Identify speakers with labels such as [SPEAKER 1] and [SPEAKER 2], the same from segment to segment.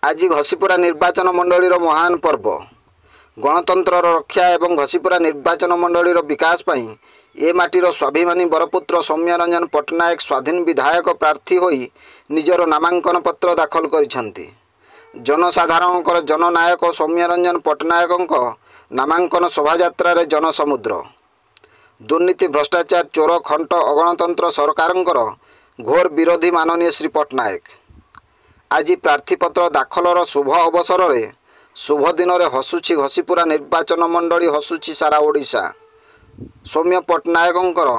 [SPEAKER 1] आज घसीपुरा निर्वाचन मंडलीर महान पर्व गणतंत्र रक्षा एवं घसीपुरा निर्वाचन मंडलीर विकास पई ए माटीर स्वाभिमानी बरपुत्र सौम्य रंजन पट्टनायक स्वाधीन विधायक प्रार्थी होई निजर नामांकन पत्र दाखल करिसेंती। जनसाधारणकर जननायक सौम्य रंजन पट्टनायक नामांकन शोभायात्रा रे जनसमुद्र दुर्नीति भ्रष्टाचार चोर खंट अगणतंत्र सरकारंकर घोर विरोधी माननीय श्री पट्टनायक आज प्रार्थीपत्र दाखलर शुभ अवसर में शुभ दिन में हसुची घसीपुरा निर्वाचन मंडली हसुची सारा ओडिशा। सौम्य पट्टनायकंकर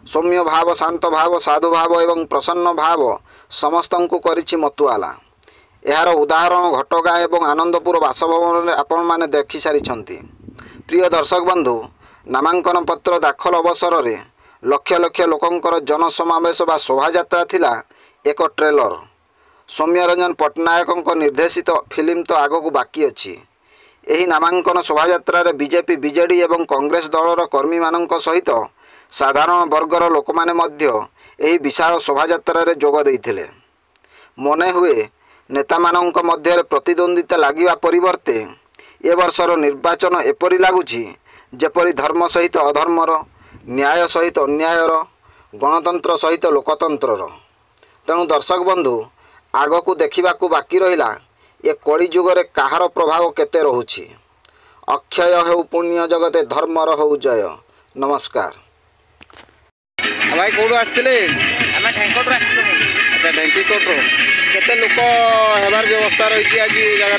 [SPEAKER 1] सौम्य भाव शांत भाव साधु भाव एवं प्रसन्न भाव समस्त को करिछि मतुआला। यार उदाहरण घटगाँ एवं आनंदपुर बासभवन में आपण माने देखि सारिछंती। प्रिय दर्शक बंधु, नामांकन पत्र दाखल अवसर में लक्ष लक्ष लोकंकर जनसमावेश बा शोभायात्रा थिला एक ट्रेलर। सौम्य रंजन पट्टनायक निर्देशित फिल्म तो आगक बाकी अच्छी। यही नामांकन शोभायात्रा रे बीजेपी बीजेडी एवं कांग्रेस दलर कर्मी मानक सहित साधारण वर्गर लोक माने मध्य एही विशाल शोभायात्रा रे जोग देइथिले। मने हुए नेता मानक मध्य प्रतिद्वंदिता लागिवा परिवर्ते ए वर्षर निर्वाचन एपरि लागुछि जेपरि धर्म सहित अधर्मर, न्याय सहित अन्यायर, गणतंत्र सहित लोकतंत्रर। तेणु दर्शक बंधु, आगकू देखा बाकी रहा ये कली जुगरे कहार प्रभाव केते रहुछि। अक्षय हेउ पुण्य जगते धर्मर हो जय। नमस्कार भाई, कौटू आसते? अच्छा, ढेंकीकोट केते लोक हेबार व्यवस्था रही आज जगह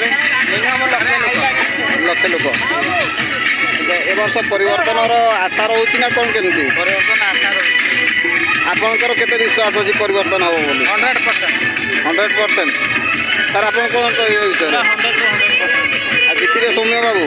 [SPEAKER 1] लक्ष लोक। ए वर्ष परिवर्तन आशा रोची ना कौन केमती परिवर्तन आशा आपणकर केते विश्वास अछि परिवर्तन हो बोली? 100%। सर आप कौन कह विषय जीतरे सौम्य बाबू?